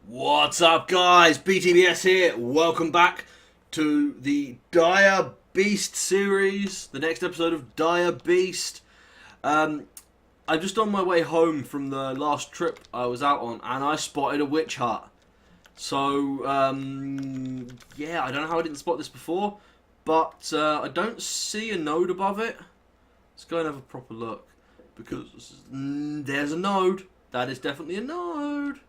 What's up, guys? BTBS here. Welcome back to the Dire Beast series, the next episode of Dire Beast. I'm just on my way home from the last trip I was out on, and I spotted a witch hut. So, yeah, I don't know how I didn't spot this before, but I don't see a node above it. Let's go and have a proper look, because there's a node. That is definitely a node.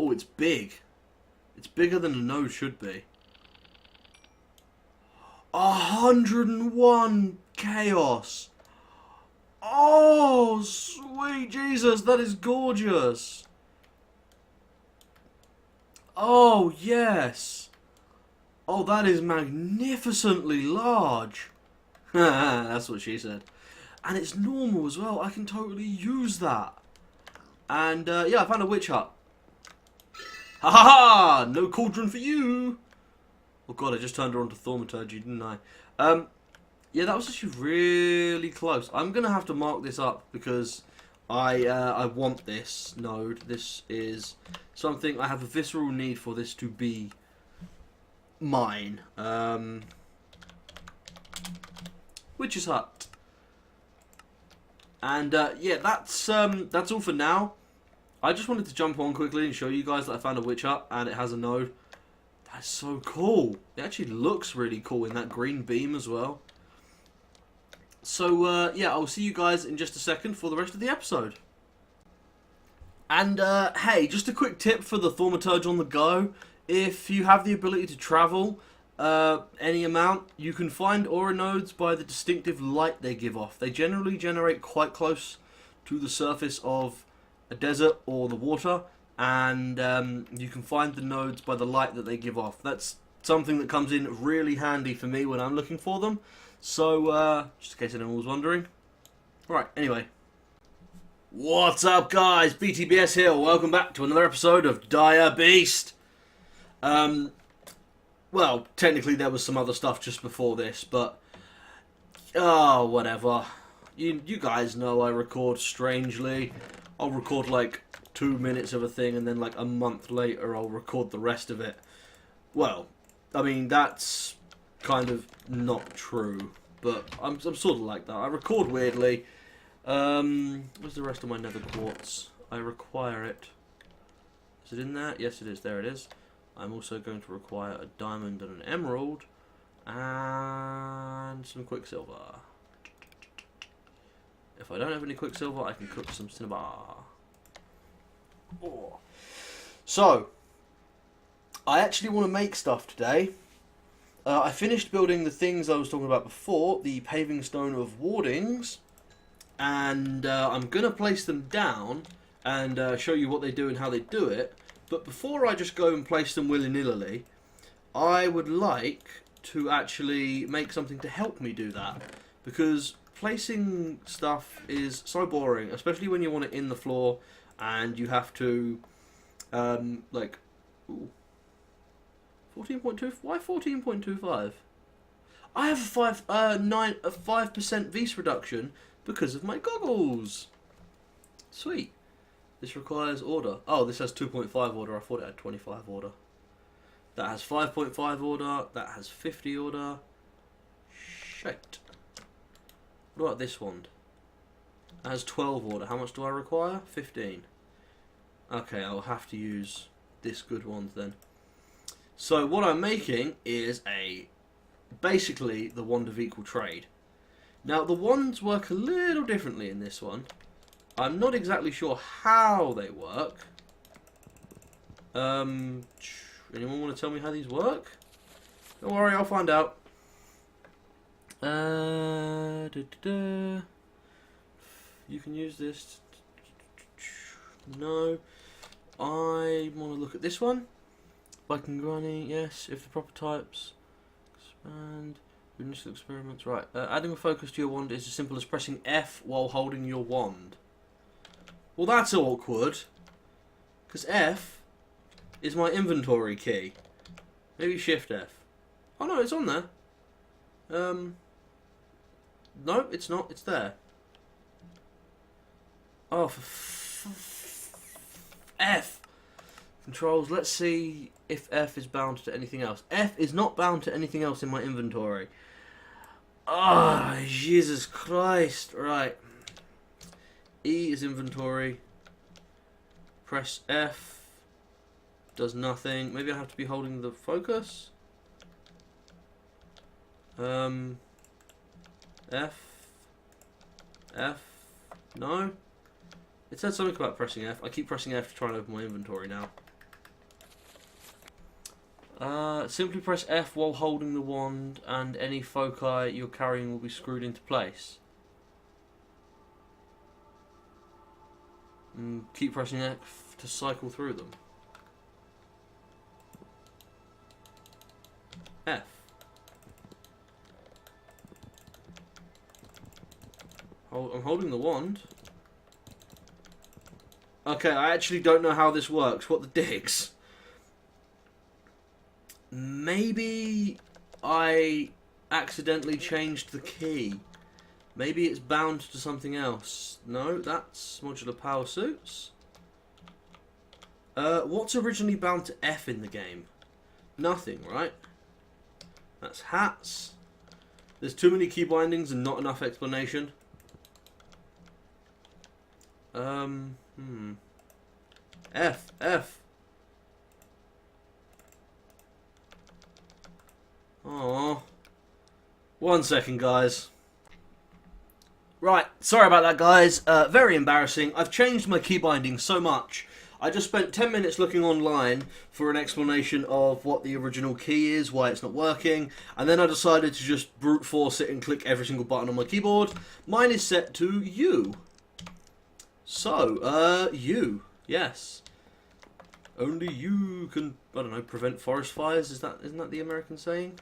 Oh, it's big. It's bigger than a node should be. 101 chaos. Oh, sweet Jesus, that is gorgeous. Oh, yes. Oh, that is magnificently large. That's what she said. And it's normal as well. I can totally use that. And, yeah, I found a witch hut. Ha ha ha! No cauldron for you! Oh god, I just turned her onto thaumaturgy, didn't I? Yeah, that was actually really close. I'm gonna have to mark this up because I want this node. This is something I have a visceral need for this to be mine. Witch's hut. And yeah, that's all for now. I just wanted to jump on quickly and show you guys that I found a witch hut and it has a node. That's so cool. It actually looks really cool in that green beam as well. So, yeah, I'll see you guys in just a second for the rest of the episode. And, hey, just a quick tip for the thaumaturge on the go. If you have the ability to travel any amount, you can find aura nodes by the distinctive light they give off. They generally generate quite close to the surface of a desert or the water, and you can find the nodes by the light that they give off. That's something that comes in really handy for me when I'm looking for them. So, just in case anyone was wondering. Right, anyway. What's up, guys? BTBS here. Welcome back to another episode of Dire Beast. Well, technically there was some other stuff just before this, but oh, whatever. You guys know I record strangely. I'll record like 2 minutes of a thing and then like a month later I'll record the rest of it. Well, I mean that's kind of not true, but I'm sort of like that. I record weirdly. Where's the rest of my nether quartz? I require it. Is it in there? Yes it is, there it is. I'm also going to require a diamond and an emerald and some quicksilver. If I don't have any quicksilver, I can cook some cinnabar. Oh. So, I actually want to make stuff today. I finished building the things I was talking about before, the paving stone of wardings, and I'm going to place them down and show you what they do and how they do it. But before I just go and place them willy-nilly, I would like to actually make something to help me do that. Because placing stuff is so boring, especially when you want it in the floor and you have to, like, ooh, 14.2. Why 14.25? I have a 5% vis reduction because of my goggles. Sweet. This requires order. Oh, this has 2.5 order. I thought it had 25 order. That has 5.5 order. That has 50 order. Shit. What about this wand? That has 12 order. How much do I require? 15. Okay, I'll have to use this good wand then. So what I'm making is basically the wand of equal trade. Now the wands work a little differently in this one. I'm not exactly sure how they work. Anyone want to tell me how these work? Don't worry, I'll find out. You can use this. No. I want to look at this one. Bike and granny, yes. If the proper types. Expand. Initial experiments. Right. Adding a focus to your wand is as simple as pressing F while holding your wand. Well, that's awkward. Because F is my inventory key. Maybe Shift F. Oh no, it's on there. No, it's not. It's there. Oh, for F. Controls, let's see if F is bound to anything else. F is not bound to anything else in my inventory. Ah, oh, Jesus Christ. Right. E is inventory. Press F. Does nothing. Maybe I have to be holding the focus. F. F. No. It said something about pressing F. I keep pressing F to try and open my inventory now. Simply press F while holding the wand and any foci you're carrying will be screwed into place. Keep pressing F to cycle through them. F. I'm holding the wand. Okay, I actually don't know how this works. What the dicks? Maybe I accidentally changed the key. Maybe it's bound to something else. No, that's modular power suits. What's originally bound to F in the game? Nothing, right? That's hats. There's too many key bindings and not enough explanation. F. Oh, 1 second, guys. Right, sorry about that, guys. Very embarrassing. I've changed my key binding so much. I just spent 10 minutes looking online for an explanation of what the original key is, why it's not working, and then I decided to just brute force it and click every single button on my keyboard. Mine is set to U. So, U. Yes. Only you can, I don't know, prevent forest fires. Isn't that the American saying?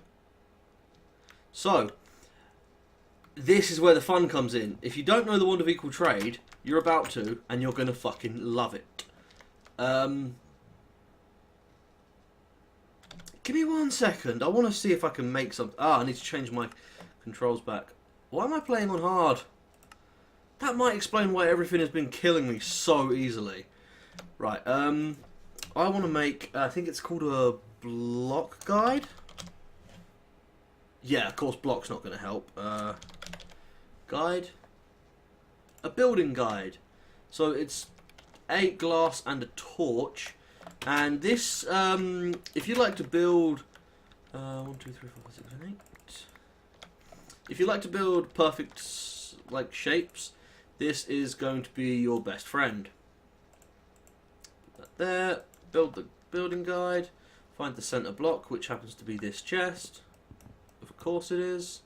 So, this is where the fun comes in. If you don't know the Wand of Equal Trade, you're about to, and you're going to fucking love it. Give me 1 second. I want to see if I can make something. I need to change my controls back. Why am I playing on hard? That might explain why everything has been killing me so easily. Right, I want to make, I think it's called a block guide. Yeah, of course block's not going to help. Guide. A building guide. So it's 8 glass and a torch. And this, if you like to build, 1, 2, 3, 4, 5, 6, 7, 8. If you like to build perfect, like, shapes, this is going to be your best friend. Put that there. Build the building guide. Find the center block, which happens to be this chest. Of course it is.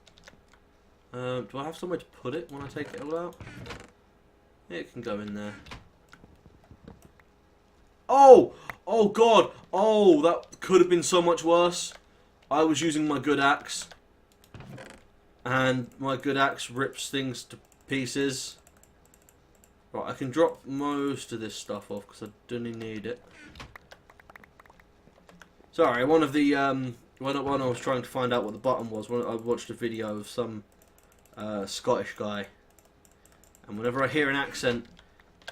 Do I have somewhere to put it when I take it all out? It can go in there. Oh! Oh god! Oh, that could have been so much worse. I was using my good axe. And my good axe rips things to pieces. Right, I can drop most of this stuff off because I don't need it. Sorry, one of the, when I was trying to find out what the button was, when I watched a video of some Scottish guy. And whenever I hear an accent,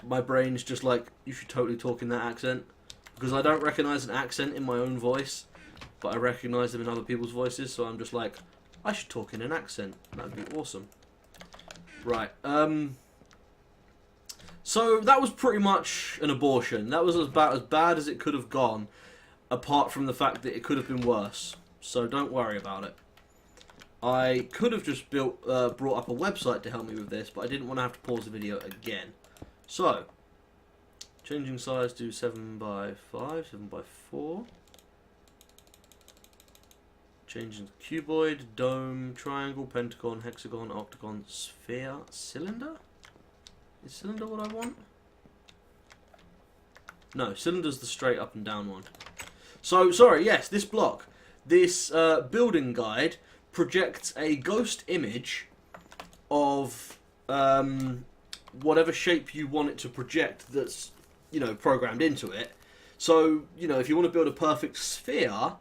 my brain's just like, you should totally talk in that accent. Because I don't recognise an accent in my own voice, but I recognise them in other people's voices, so I'm just like, I should talk in an accent. That'd be awesome. Right, so that was pretty much an abortion. That was about as bad as it could have gone, apart from the fact that it could have been worse. So don't worry about it. I could have just brought up a website to help me with this, but I didn't want to have to pause the video again. So, changing size to 7 by 5, 7 by 4. Changing cuboid, dome, triangle, pentagon, hexagon, octagon, sphere, cylinder? Is cylinder what I want? No, cylinder's the straight up and down one. So, sorry, yes, this block, this building guide projects a ghost image of whatever shape you want it to project that's, you know, programmed into it. So, you know, if you want to build a perfect sphere,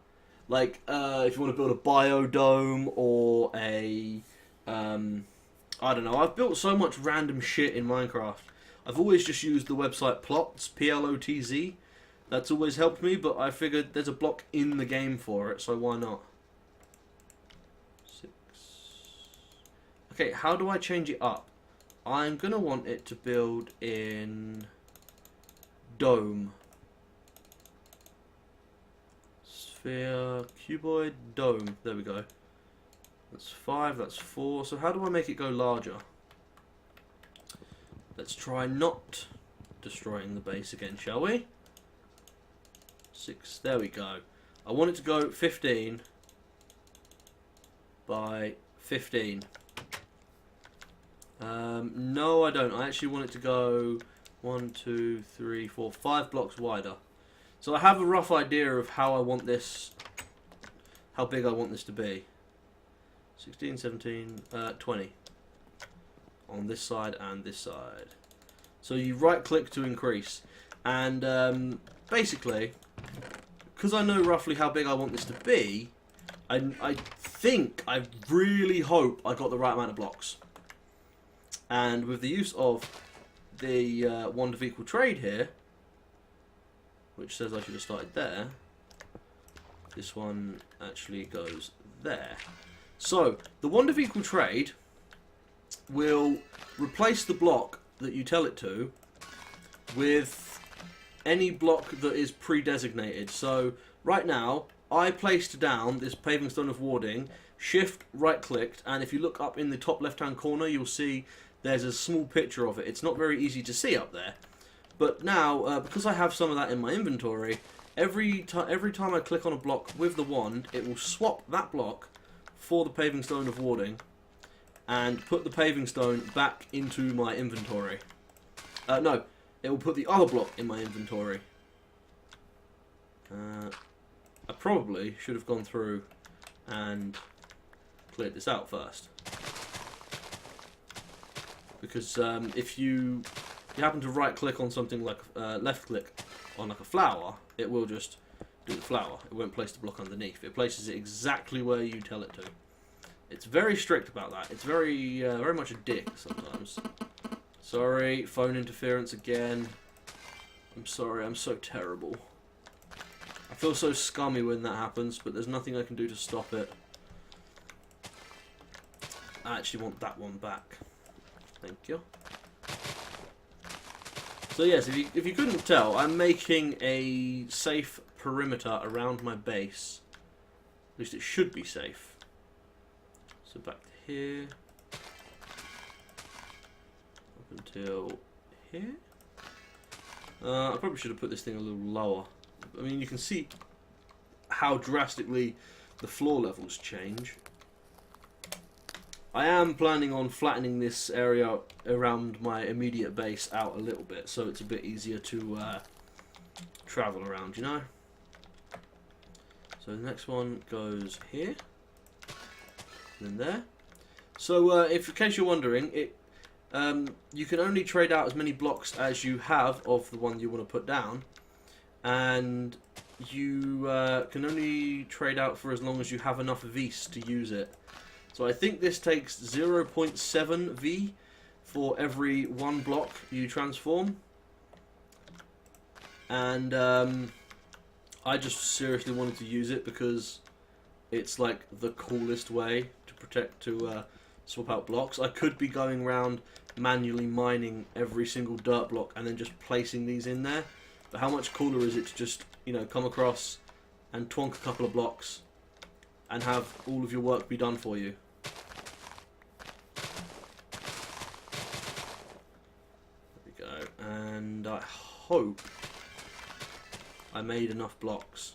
like if you want to build a biodome or a, I don't know, I've built so much random shit in Minecraft. I've always just used the website Plots, P-L-O-T-Z, That's always helped me, but I figured there's a block in the game for it, so why not? 6. Okay, how do I change it up? I'm going to want it to build in dome. Sphere, cuboid, dome. There we go. That's 5, that's 4. So how do I make it go larger? Let's try not destroying the base again, shall we? 6, there we go. I want it to go 15 by 15. No, I don't. I actually want it to go 1, 2, 3, 4, 5 blocks wider. So I have a rough idea of how I want this, how big I want this to be. 16, 17, 20 on this side and this side. So you right click to increase, and basically, because I know roughly how big I want this to be, I really hope I got the right amount of blocks. And with the use of the wand of equal trade here, which says I should have started there, this one actually goes there. So the wand of equal trade will replace the block that you tell it to with any block that is pre-designated. So right now I placed down this paving stone of warding, shift right clicked, and if you look up in the top left hand corner you'll see there's a small picture of it. It's not very easy to see up there, but now because I have some of that in my inventory, every time I click on a block with the wand, it will swap that block for the paving stone of warding and put the paving stone back into my inventory. No, it will put the other block in my inventory. I probably should have gone through and cleared this out first, because if you happen to right click on something like left click on like a flower, it will just do the flower. It won't place the block underneath. It places it exactly where you tell it to. It's very strict about that. It's very much a dick sometimes. Sorry, phone interference again. I'm sorry, I'm so terrible. I feel so scummy when that happens, but there's nothing I can do to stop it. I actually want that one back. Thank you. So yes, if you couldn't tell, I'm making a safe perimeter around my base. At least it should be safe. So back to here. Up until here. I probably should have put this thing a little lower. I mean, you can see how drastically the floor levels change. I am planning on flattening this area around my immediate base out a little bit, so it's a bit easier to travel around, you know? So the next one goes here, and then there. So if in case you're wondering, you can only trade out as many blocks as you have of the one you want to put down, and you can only trade out for as long as you have enough V's to use it. So I think this takes 0.7 V for every 1 block you transform. And I just seriously wanted to use it because it's like the coolest way to swap out blocks. I could be going around manually mining every single dirt block and then just placing these in there. But how much cooler is it to just, you know, come across and twonk a couple of blocks and have all of your work be done for you? And I hope I made enough blocks.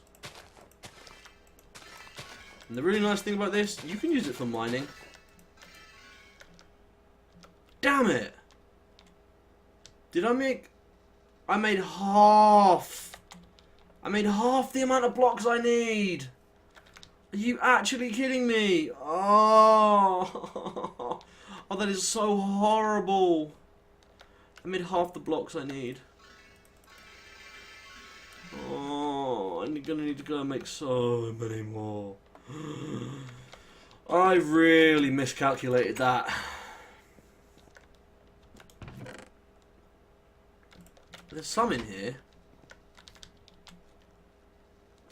And the really nice thing about this, you can use it for mining. Damn it! Did I make... I made half! I made half the amount of blocks I need! Are you actually kidding me? Oh, oh, that is so horrible! I made half the blocks I need. Oh, I'm gonna need to go and make so many more. I really miscalculated that. There's some in here.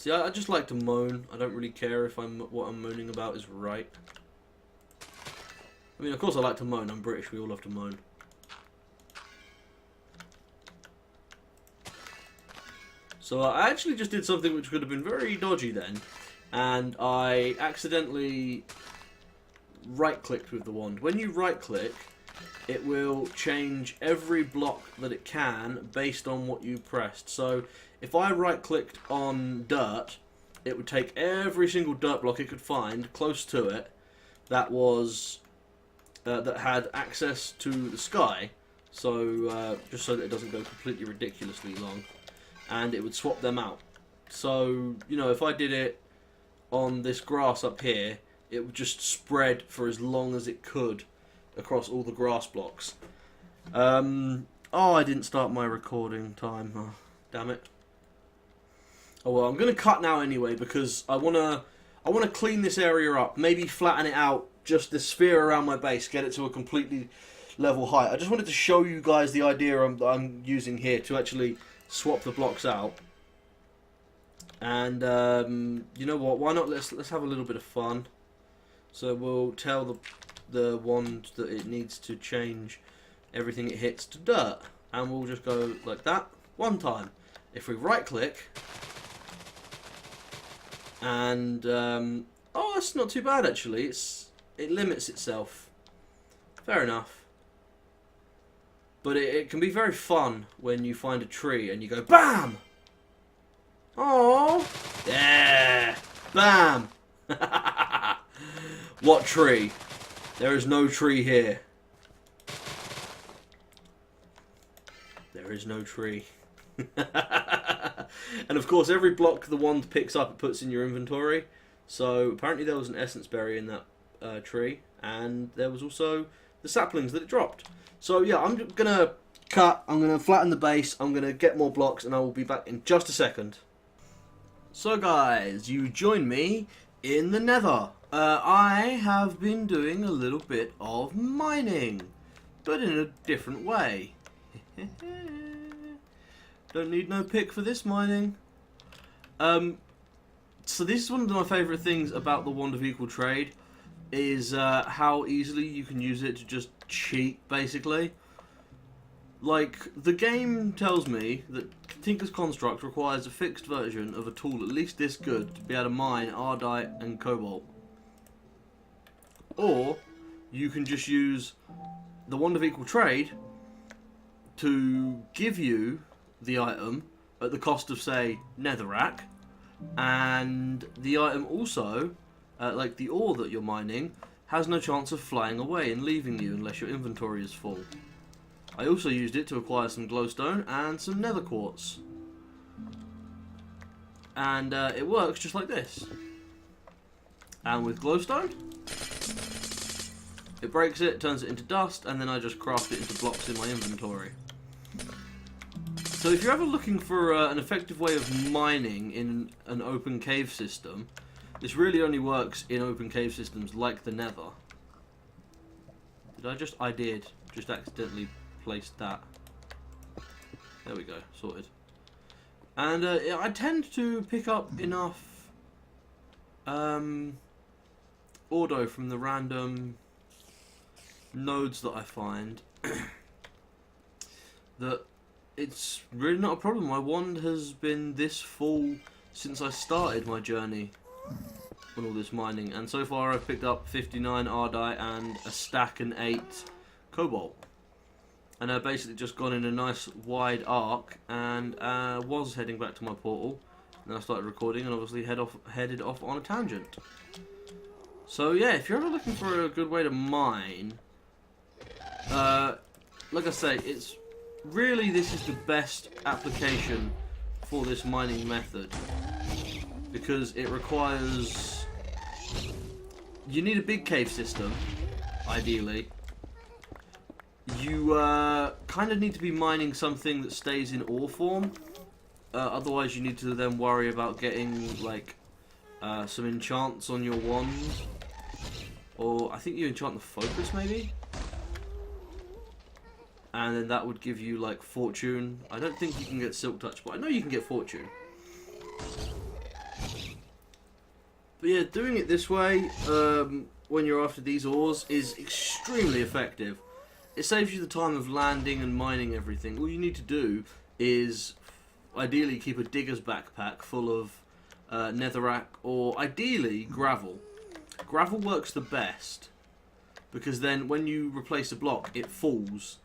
See, I just like to moan. I don't really care if what I'm moaning about is right. I mean, of course I like to moan. I'm British. We all love to moan. So I actually just did something which could have been very dodgy then. And I accidentally right-clicked with the wand. When you right-click, it will change every block that it can based on what you pressed. So if I right-clicked on dirt, it would take every single dirt block it could find close to it that was that had access to the sky. So just so that it doesn't go completely ridiculously long, and it would swap them out. So you know, if I did it on this grass up here, it would just spread for as long as it could across all the grass blocks. Oh, I didn't start my recording time. Oh, damn it. Oh well, I'm gonna cut now anyway because I wanna clean this area up. Maybe flatten it out, just the sphere around my base, get it to a completely level height. I just wanted to show you guys the idea I'm using here to actually swap the blocks out. And you know what? Why not? Let's have a little bit of fun. So we'll tell the wand that it needs to change everything it hits to dirt, and we'll just go like that one time. If we right click, and oh, that's not too bad actually. It limits itself. Fair enough. But it can be very fun when you find a tree and you go BAM! Oh, yeah, BAM! What tree? There is no tree here. There is no tree. And of course, every block the wand picks up, it puts in your inventory. So apparently there was an essence berry in that tree, and there was also the saplings that it dropped. So yeah, I'm gonna cut. I'm gonna flatten the base. I'm gonna get more blocks, and I will be back in just a second. So guys, you join me in the Nether. I have been doing a little bit of mining, but in a different way. Don't need no pick for this mining. So this is one of my favourite things about the Wand of Equal Trade, is how easily you can use it to just cheat, basically. Like, the game tells me that Tinker's Construct requires a fixed version of a tool at least this good to be able to mine Ardite and Cobalt. Or, you can just use the Wand of Equal Trade to give you the item at the cost of, say, Netherrack, and the item also, like the ore that you're mining, has no chance of flying away and leaving you unless your inventory is full. I also used it to acquire some glowstone and some nether quartz. And it works just like this. And with glowstone, it breaks it, turns it into dust, and then I just craft it into blocks in my inventory. So if you're ever looking for an effective way of mining in an open cave system, this really only works in open cave systems like the Nether. I did just accidentally place that. There we go, sorted. And I tend to pick up enough Ordo from the random nodes that I find that it's really not a problem. My wand has been this full since I started my journey on all this mining, and so far I've picked up 59 Ardite and a stack and 8 Cobalt. And I've basically just gone in a nice wide arc, and was heading back to my portal. And then I started recording, and obviously headed off on a tangent. So yeah, if you're ever looking for a good way to mine, like I say, it's really, this is the best application for this mining method, because it requires, you need a big cave system, ideally. You kind of need to be mining something that stays in ore form, otherwise you need to then worry about getting like some enchants on your wand, or I think you enchant the focus maybe, and then that would give you like fortune. I don't think you can get silk touch, but I know you can get fortune. But yeah, doing it this way, when you're after these ores, is extremely effective. It saves you the time of landing and mining everything. All you need to do is ideally keep a digger's backpack full of netherrack, or ideally gravel. Gravel works the best because then when you replace a block, it falls.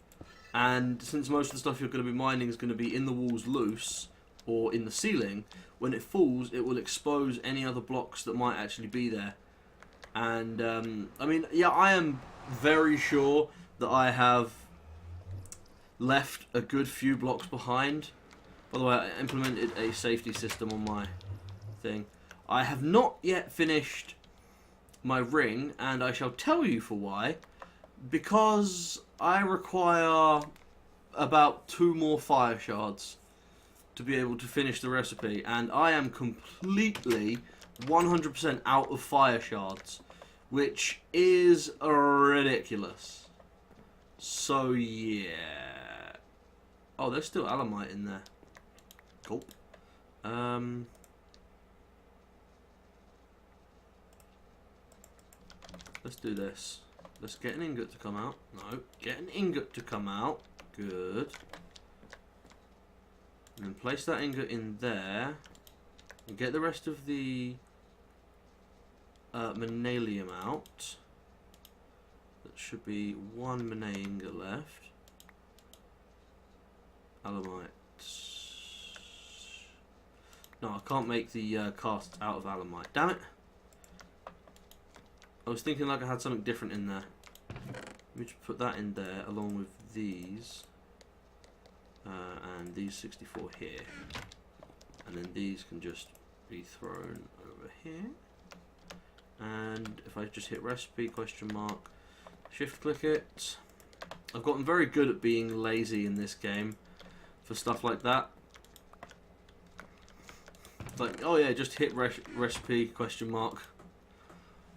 And since most of the stuff you're going to be mining is going to be in the walls loose or in the ceiling, when it falls, it will expose any other blocks that might actually be there. And I mean, yeah, I am very sure that I have left a good few blocks behind. By the way, I implemented a safety system on my thing. I have not yet finished my ring, and I shall tell you for why. Because I require about 2 more fire shards to be able to finish the recipe, and I am completely 100% out of fire shards, which is ridiculous. So yeah. Oh, there's still alamite in there. Cool. Let's do this. Let's get an ingot to come out. No, get an ingot to come out. Good. And then place that ingot in there. And get the rest of the manalium out. That should be 1 mana ingot left. Alamite. No, I can't make the cast out of alamite. Damn it! I was thinking like I had something different in there. Let me just put that in there along with these. And these 64 here. And then these can just be thrown over here. And if I just hit recipe, question mark, shift click it. I've gotten very good at being lazy in this game for stuff like that. Like, oh yeah, just hit recipe, question mark.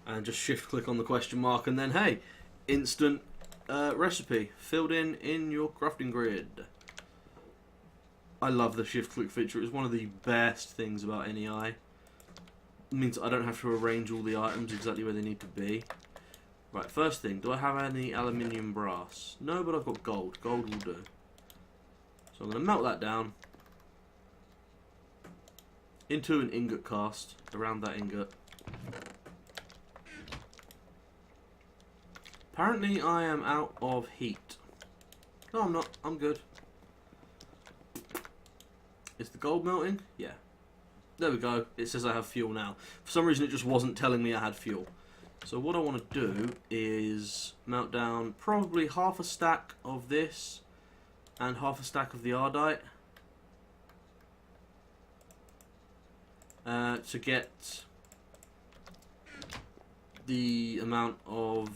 And just shift click on the question mark, and then hey, instant recipe filled in your crafting grid. I love the shift click feature. It's one of the best things about NEI. It means I don't have to arrange all the items exactly where they need to be. Right, first thing, do I have any aluminium brass? No, but I've got gold. Gold will do. So I'm going to melt that down into an ingot cast around that ingot. Apparently I am out of heat. No, I'm not. I'm good. Is the gold melting? Yeah. There we go. It says I have fuel now. For some reason it just wasn't telling me I had fuel. So what I want to do is melt down probably half a stack of this and half a stack of the ardite. To get the amount of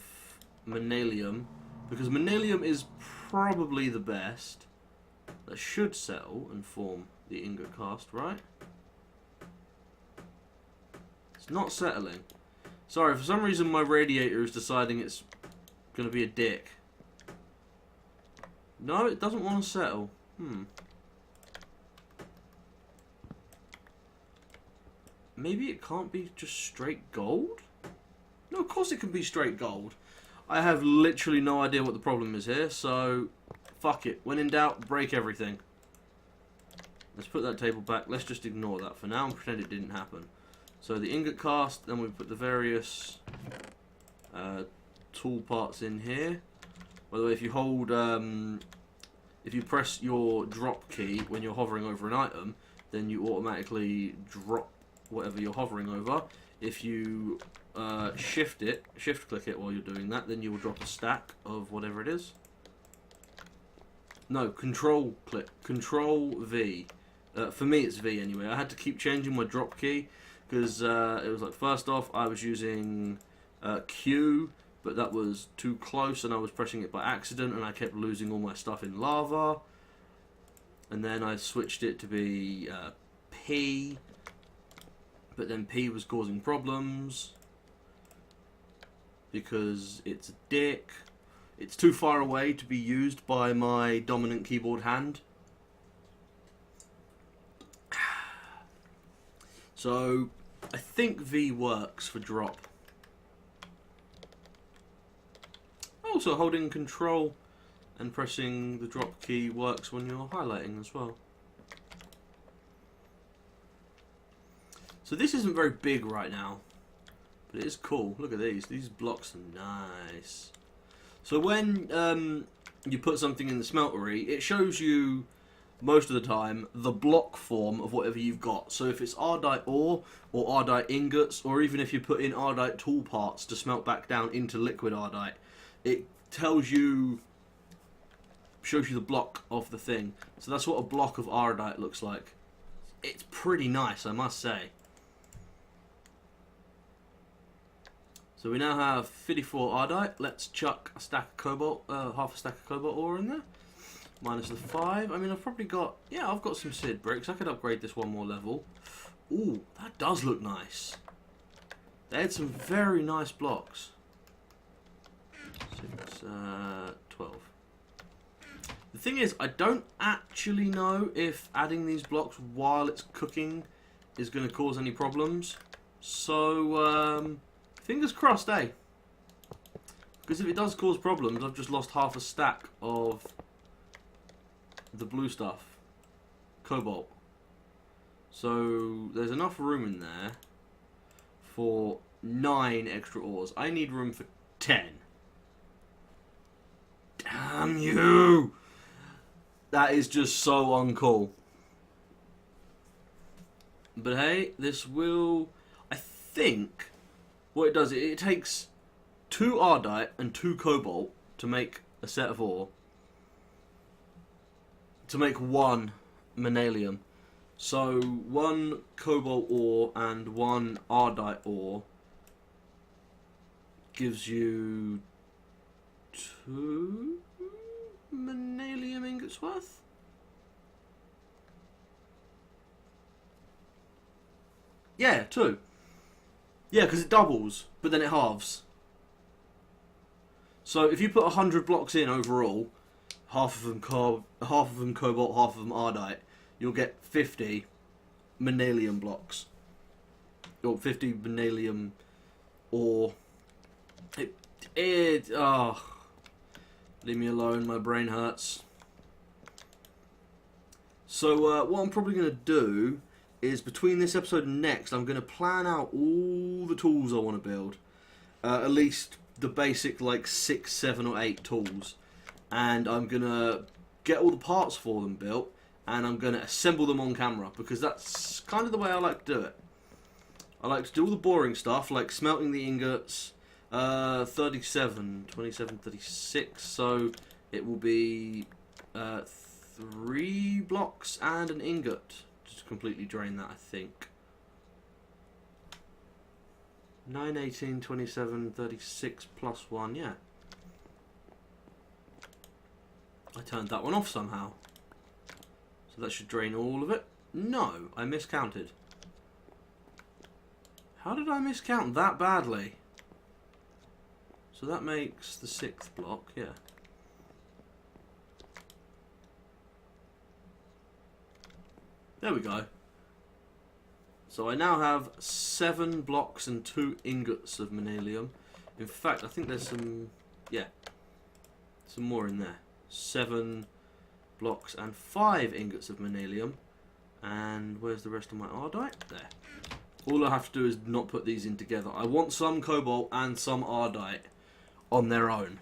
manalium, because manalium is probably the best. That should settle and form the ingot cast, right? It's not settling. Sorry, for some reason my radiator is deciding it's going to be a dick. No, it doesn't want to settle. Maybe it can't be just straight gold? No, of course it can be straight gold. I have literally no idea what the problem is here, so fuck it. When in doubt, break everything. Let's put that table back. Let's just ignore that for now and pretend it didn't happen. So the ingot cast, then we put the various tool parts in here. By the way, if you hold, if you press your drop key when you're hovering over an item, then you automatically drop whatever you're hovering over. If you shift click it while you're doing that, then you will drop a stack of whatever it is. No, control click, control V. For me it's V anyway. I had to keep changing my drop key because it was like, first off I was using Q, but that was too close and I was pressing it by accident and I kept losing all my stuff in lava. And then I switched it to be P, but then P was causing problems because it's a dick. It's too far away to be used by my dominant keyboard hand. So I think V works for drop. Also, holding control and pressing the drop key works when you're highlighting as well. So this isn't very big right now, but it is cool. Look at these. These blocks are nice. So when you put something in the smeltery, it shows you most of the time the block form of whatever you've got. So if it's Ardite ore or Ardite ingots, or even if you put in Ardite tool parts to smelt back down into liquid Ardite, it tells you, shows you the block of the thing. So that's what a block of Ardite looks like. It's pretty nice, I must say. So we now have 54 Ardite. Let's chuck a stack of cobalt, half a stack of cobalt ore in there. Minus the 5. I mean, I've probably got, yeah, I've got some seared bricks. I could upgrade this one more level. Ooh, that does look nice. They had some very nice blocks. 6, 12. The thing is, I don't actually know if adding these blocks while it's cooking is going to cause any problems. So, fingers crossed, eh? Because if it does cause problems, I've just lost half a stack of the blue stuff. Cobalt. So, there's enough room in there for 9 extra ores. I need room for 10. Damn you! That is just so uncool. But hey, this will... I think what it does, it takes 2 Ardite and 2 Cobalt to make a set of ore. To make 1 Manalium. So 1 Cobalt ore and 1 Ardite ore gives you 2 Manalium ingots worth? Yeah, 2. Yeah, because it doubles, but then it halves. So if you put 100 blocks in overall, half of them cobalt, half of them Ardite, you'll get 50 Manalium blocks. Or 50 Manalium ore. Oh. Leave me alone, my brain hurts. So what I'm probably going to do is, between this episode and next, I'm going to plan out all the tools I want to build. At least the basic, like, 6, 7 or 8 tools. And I'm going to get all the parts for them built, and I'm going to assemble them on camera, because that's kind of the way I like to do it. I like to do all the boring stuff, like smelting the ingots. 37, 27, 36, so it will be 3 blocks and an ingot to completely drain that, I think. 9, 18, 27, 36 plus 1, yeah. I turned that one off somehow. So that should drain all of it. No, I miscounted. How did I miscount that badly? So that makes the 6th block, yeah. There we go. So I now have 7 blocks and 2 ingots of Manalium. In fact, I think there's some, yeah, some more in there. 7 blocks and 5 ingots of Manalium. And where's the rest of my Ardite? There. All I have to do is not put these in together. I want some Cobalt and some Ardite on their own.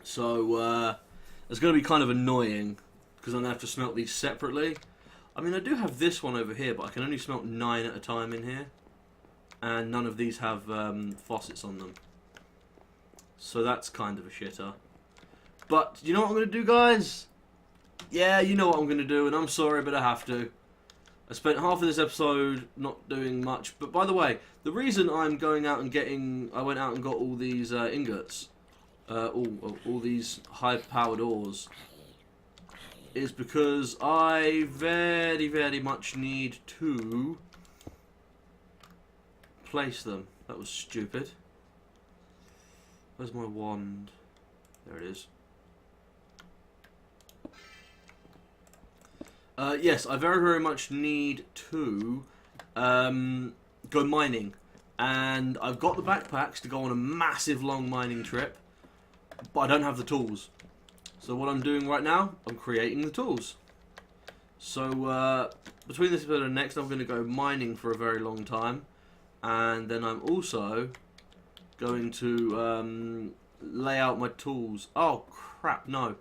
So it's going to be kind of annoying because I'm going to have to smelt these separately. I mean, I do have this one over here, but I can only smelt 9 at a time in here, and none of these have faucets on them, so that's kind of a shitter. But you know what I'm going to do, guys? Yeah, you know what I'm going to do, and I'm sorry, but I have to. I spent half of this episode not doing much. But by the way, the reason I'm going out and getting... I went out and got all these ingots. All these high-powered ores. Is because I very, very much need to place them. That was stupid. Where's my wand? There it is. Yes, I very, very much need to go mining. And I've got the backpacks to go on a massive long mining trip, but I don't have the tools. So what I'm doing right now, I'm creating the tools. So between this episode and next, I'm going to go mining for a very long time. And then I'm also going to lay out my tools. Oh crap, no.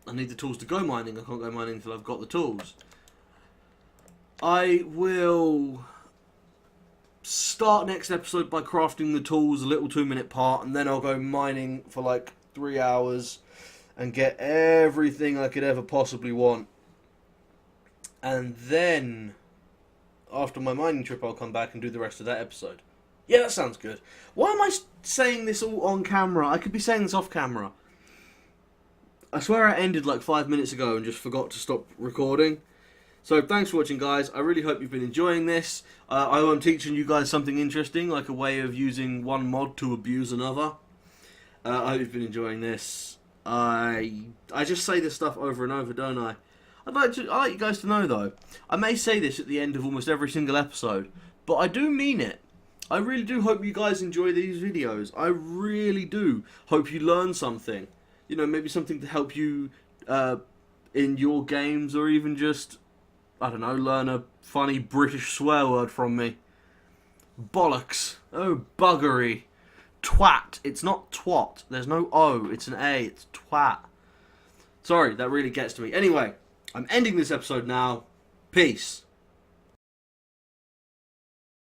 I need the tools to go mining. I can't go mining until I've got the tools. I will start next episode by crafting the tools, a little 2-minute part, and then I'll go mining for like 3 hours and get everything I could ever possibly want. And then, after my mining trip, I'll come back and do the rest of that episode. Yeah, that sounds good. Why am I saying this all on camera? I could be saying this off camera. I swear I ended like 5 minutes ago and just forgot to stop recording. So thanks for watching, guys. I really hope you've been enjoying this. I hope I'm teaching you guys something interesting, like a way of using one mod to abuse another. I hope you've been enjoying this. I just say this stuff over and over, don't I? I'd like you guys to know, though, I may say this at the end of almost every single episode, but I do mean it. I really do hope you guys enjoy these videos. I really do hope you learn something. You know, maybe something to help you in your games, or even just, I don't know, learn a funny British swear word from me. Bollocks. Oh, buggery. Twat. It's not twat. There's no O. It's an A. It's twat. Sorry, that really gets to me. Anyway, I'm ending this episode now. Peace.